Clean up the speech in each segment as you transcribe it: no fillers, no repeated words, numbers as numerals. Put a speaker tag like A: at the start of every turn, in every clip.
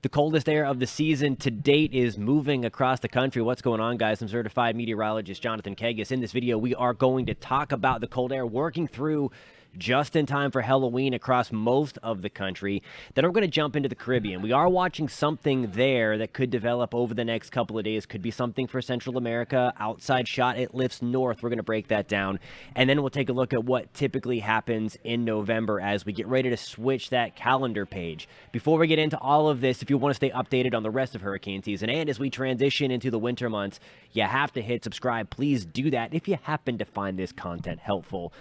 A: The coldest air of the season to date is moving across the country. What's going on, guys? I'm certified meteorologist Jonathan Kegas. In this video, we are going to talk about the cold air working through just in time for Halloween across most of the country. Then we're going to jump into the Caribbean. We are watching something there that could develop over the next couple of days. Could be something for Central America. Outside shot, it lifts north. We're going to break that down. And then we'll take a look at what typically happens in November as we get ready to switch that calendar page. Before we get into all of this, if you want to stay updated on the rest of hurricane season and as we transition into the winter months, you have to hit subscribe. Please do that if you happen to find this content helpful.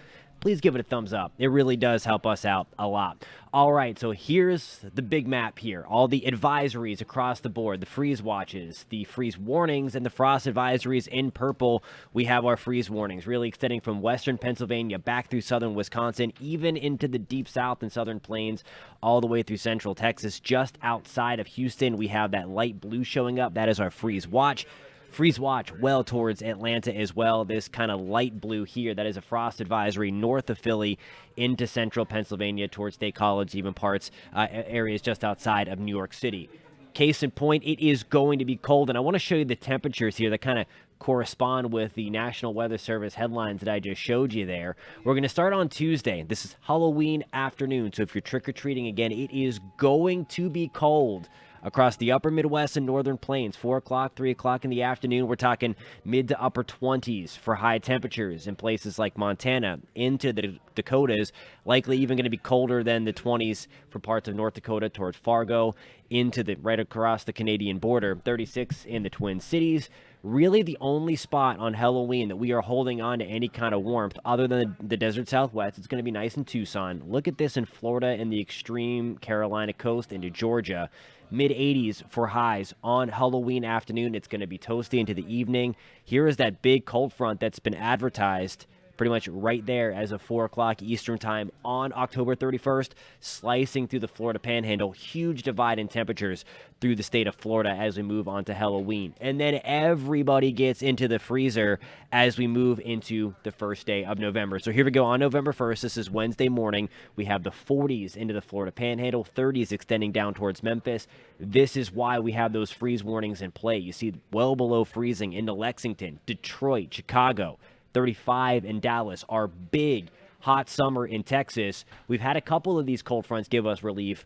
A: Please give it a thumbs up. It really does help us out a lot. All right, so here's the big map here. All the advisories across the board, the freeze watches, the freeze warnings, and the frost advisories in purple. We have our freeze warnings really extending from western Pennsylvania back through southern Wisconsin, even into the deep south and southern plains, all the way through central Texas. Just outside of Houston, we have that light blue showing up. That is our freeze watch. Freeze watch well towards Atlanta as well. This kind of light blue here, that is a frost advisory north of Philly into central Pennsylvania towards State College, even parts, areas just outside of New York City. Case in point, it is going to be cold, and I want to show you the temperatures here that kind of correspond with the National Weather Service headlines that I just showed you there. We're going to start on Tuesday. This is Halloween afternoon, so if you're trick-or-treating again, it is going to be cold across the upper Midwest and northern plains. 4 o'clock, 3 o'clock in the afternoon, we're talking mid to upper 20s for high temperatures in places like Montana, into the Dakotas, likely even going to be colder than the 20s for parts of North Dakota towards Fargo, into the right across the Canadian border. 36 in the Twin Cities. Really the only spot on Halloween that we are holding on to any kind of warmth other than the desert Southwest. It's going to be nice in Tucson. Look at this in Florida and the extreme Carolina coast into Georgia. Mid-80s for highs on Halloween afternoon. It's going to be toasty into the evening. Here is that big cold front that's been advertised pretty much right there as of 4 o'clock Eastern time on October 31st, slicing through the Florida Panhandle. Huge divide in temperatures through the state of Florida as we move on to Halloween. And then everybody gets into the freezer as we move into the first day of November. So here we go on November 1st. This is Wednesday morning. We have the 40s into the Florida Panhandle, 30s extending down towards Memphis. This is why we have those freeze warnings in play. You see well below freezing into Lexington, Detroit, Chicago. 35 in Dallas, our big hot summer in Texas. We've had a couple of these cold fronts give us relief.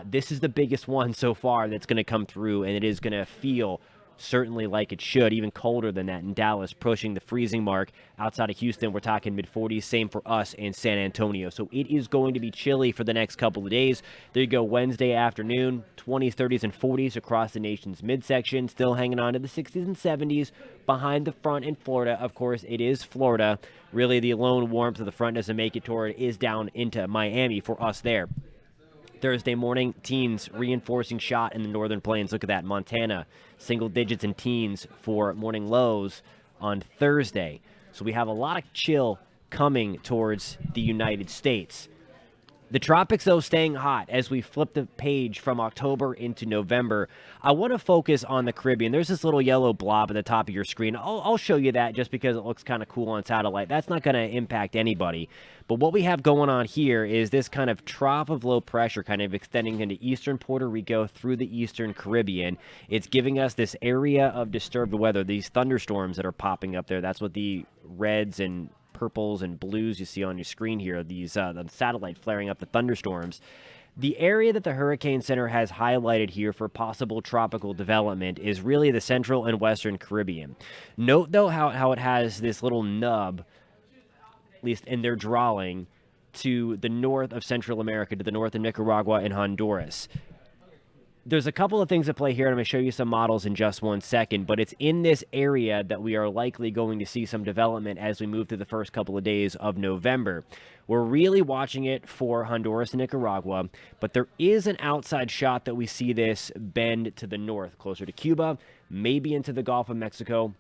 A: This is the biggest one so far that's going to come through, and it is going to feel certainly like it should, even colder than that in Dallas, pushing the freezing mark. Outside of Houston, we're talking mid-40s, same for us in San Antonio. So it is going to be chilly for the next couple of days. There you go, Wednesday afternoon, 20s, 30s, and 40s across the nation's midsection, still hanging on to the 60s and 70s. Behind the front in Florida, of course, it is Florida. Really, the lone warmth of the front doesn't make it toward is down into Miami for us there. Thursday morning, teens reinforcing shot in the northern plains. Look at that, Montana, single digits in teens for morning lows on Thursday. So we have a lot of chill coming towards the United States. The tropics, though, staying hot as we flip the page from October into November. I want to focus on the Caribbean. There's this little yellow blob at the top of your screen. I'll show you that just because it looks kind of cool on satellite. That's not going to impact anybody. But what we have going on here is this kind of trough of low pressure kind of extending into eastern Puerto Rico through the eastern Caribbean. It's giving us this area of disturbed weather, these thunderstorms that are popping up there. That's what the reds and purples and blues you see on your screen here, these the satellite flaring up the thunderstorms. The area that the Hurricane Center has highlighted here for possible tropical development is really the central and western Caribbean. Note, though, how it has this little nub, at least in their drawing, to the north of Central America, to the north of Nicaragua and Honduras. There's a couple of things at play here, and I'm going to show you some models in just one second, but it's in this area that we are likely going to see some development as we move through the first couple of days of November. We're really watching it for Honduras and Nicaragua, but there is an outside shot that we see this bend to the north, closer to Cuba, maybe into the Gulf of Mexico,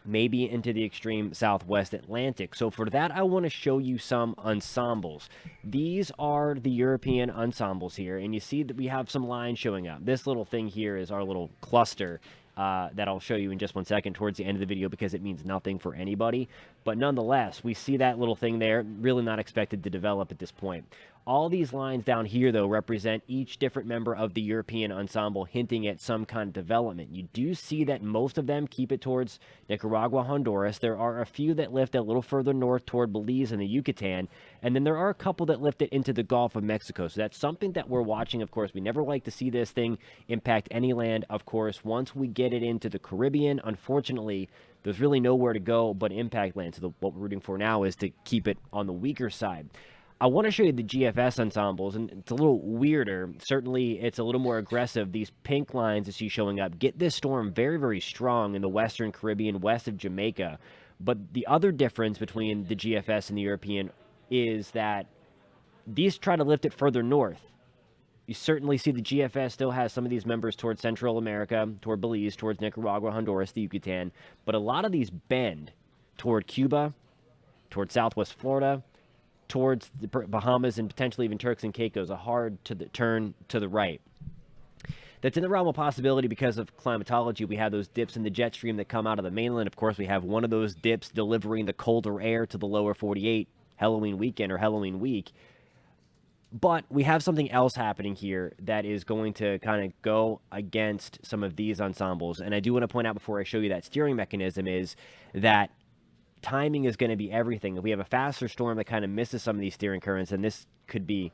A: maybe into the extreme southwest Atlantic. So for that, I want to show you some ensembles. These are the European ensembles here, and you see that we have some lines showing up. This little thing here is our little cluster that I'll show you in just one second towards the end of the video because it means nothing for anybody. But nonetheless, we see that little thing there, really not expected to develop at this point. All these lines down here, though, represent each different member of the European ensemble, hinting at some kind of development. You do see that most of them keep it towards Nicaragua, Honduras. There are a few that lift a little further north toward Belize and the Yucatan, and then there are a couple that lift it into the Gulf of Mexico. So that's something that we're watching, of course. We never like to see this thing impact any land, of course. Once we get it into the Caribbean, unfortunately, there's really nowhere to go but impact land. So what we're rooting for now is to keep it on the weaker side. I want to show you the GFS ensembles, and it's a little weirder. Certainly, it's a little more aggressive. These pink lines you see showing up get this storm very, very strong in the Western Caribbean, west of Jamaica. But the other difference between the GFS and the European is that these try to lift it further north. You certainly see the GFS still has some of these members towards Central America, toward Belize, towards Nicaragua, Honduras, the Yucatan. But a lot of these bend toward Cuba, toward Southwest Florida, towards the Bahamas, and potentially even Turks and Caicos, a hard turn to the right. That's in the realm of possibility because of climatology. We have those dips in the jet stream that come out of the mainland. Of course, we have one of those dips delivering the colder air to the lower 48 Halloween weekend or Halloween week. But we have something else happening here that is going to kind of go against some of these ensembles. And I do want to point out before I show you that steering mechanism is that timing is going to be everything. If we have a faster storm that kind of misses some of these steering currents, and this could be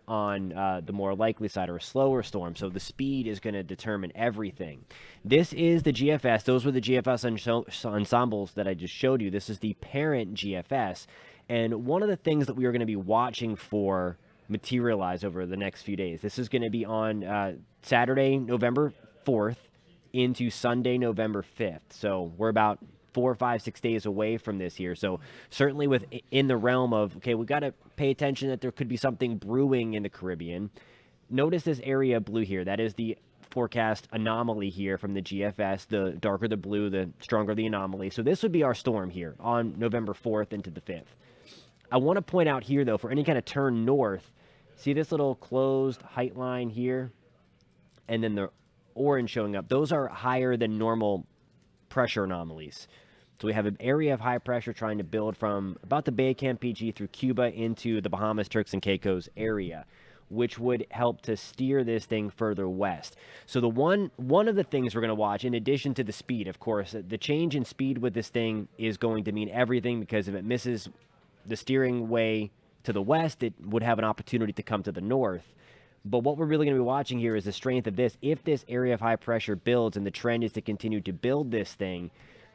A: on the more likely side, or a slower storm. So the speed is going to determine everything. This is the GFS. Those were the GFS ensembles that I just showed you. This is the parent GFS. And one of the things that we are going to be watching for materialize over the next few days, this is going to be on Saturday, November 4th into Sunday, November 5th. So we're about 4, 5, 6 days away from this here. So certainly in the realm of, okay, we got to pay attention that there could be something brewing in the Caribbean. Notice this area blue here. That is the forecast anomaly here from the GFS. The darker the blue, the stronger the anomaly. So this would be our storm here on November 4th into the 5th. I want to point out here, though, for any kind of turn north, see this little closed height line here? And then the orange showing up. Those are higher than normal pressure anomalies. So we have an area of high pressure trying to build from about the Bay of Campeche through Cuba into the Bahamas, Turks and Caicos area, which would help to steer this thing further west. So the one of the things we're going to watch, in addition to the speed, of course, the change in speed with this thing is going to mean everything, because if it misses the steering way to the west, it would have an opportunity to come to the north. But what we're really going to be watching here is the strength of this. If this area of high pressure builds and the trend is to continue to build this thing,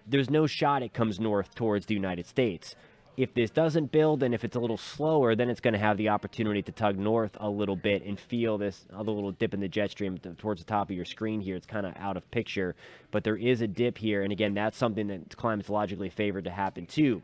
A: there's no shot it comes north towards the United States. If this doesn't build, and if it's a little slower, then it's going to have the opportunity to tug north a little bit and feel this other little dip in the jet stream towards the top of your screen here. It's kind of out of picture, but there is a dip here. And again, that's something that's climatologically favored to happen too.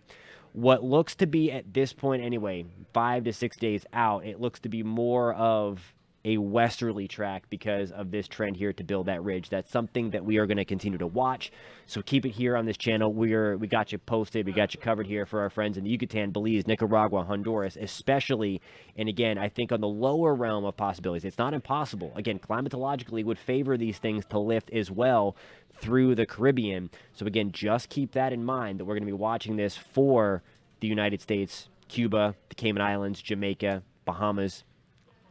A: What looks to be, at this point anyway, 5 to 6 days out, it looks to be more of a westerly track because of this trend here to build that ridge. That's something that we are going to continue to watch. So keep it here on this channel. We got you posted. We got you covered here for our friends in the Yucatan, Belize, Nicaragua, Honduras, especially. And again, I think on the lower realm of possibilities, it's not impossible. Again, climatologically would favor these things to lift as well through the Caribbean. So again, just keep that in mind, that we're going to be watching this for the United States, Cuba, the Cayman Islands, Jamaica, Bahamas.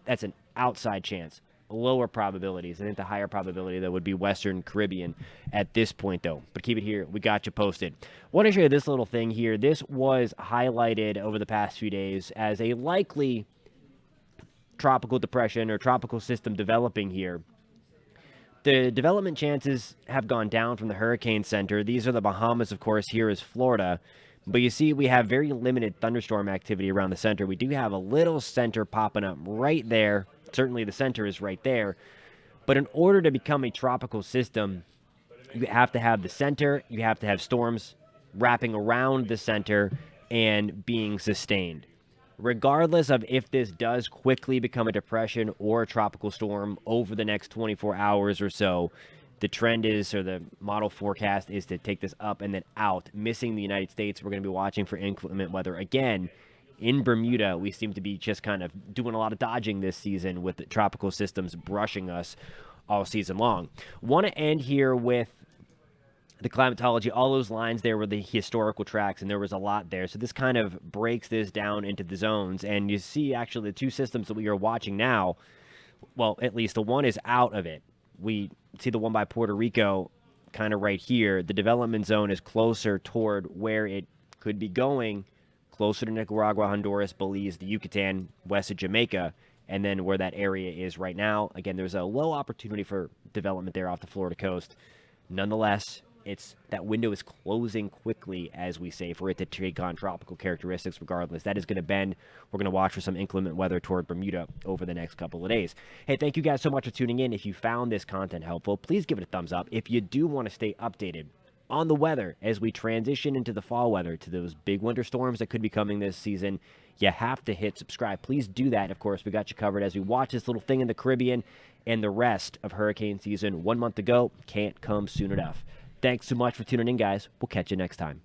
A: That's an outside chance. Lower probabilities. I think the higher probability that would be Western Caribbean at this point, though. But keep it here. We got you posted. I want to show you this little thing here. This was highlighted over the past few days as a likely tropical depression or tropical system developing here. The development chances have gone down from the hurricane center. These are the Bahamas, of course. Here is Florida. But you see, we have very limited thunderstorm activity around the center. We do have a little center popping up right there. Certainly the center is right there. But in order to become a tropical system, you have to have the center. You have to have storms wrapping around the center and being sustained. Regardless of if this does quickly become a depression or a tropical storm over the next 24 hours or so, the trend is, or the model forecast is, to take this up and then out, missing the United States. We're going to be watching for inclement weather. Again, in Bermuda, we seem to be just kind of doing a lot of dodging this season with the tropical systems brushing us all season long. Want to end here with the climatology, all those lines there were the historical tracks, and there was a lot there. So this kind of breaks this down into the zones, and you see actually the two systems that we are watching now, well, at least the one is out of it. We see the one by Puerto Rico kind of right here. The development zone is closer toward where it could be going, closer to Nicaragua, Honduras, Belize, the Yucatan, west of Jamaica, and then where that area is right now. Again, there's a low opportunity for development there off the Florida coast. Nonetheless, that window is closing quickly, as we say, for it to take on tropical characteristics regardless. That is going to bend. We're going to watch for some inclement weather toward Bermuda over the next couple of days. Hey, thank you guys so much for tuning in. If you found this content helpful, please give it a thumbs up. If you do want to stay updated on the weather as we transition into the fall weather, to those big winter storms that could be coming this season, you have to hit subscribe. Please do that. Of course, we got you covered as we watch this little thing in the Caribbean, and the rest of hurricane season 1 month ago can't come soon enough. Thanks so much for tuning in, guys. We'll catch you next time.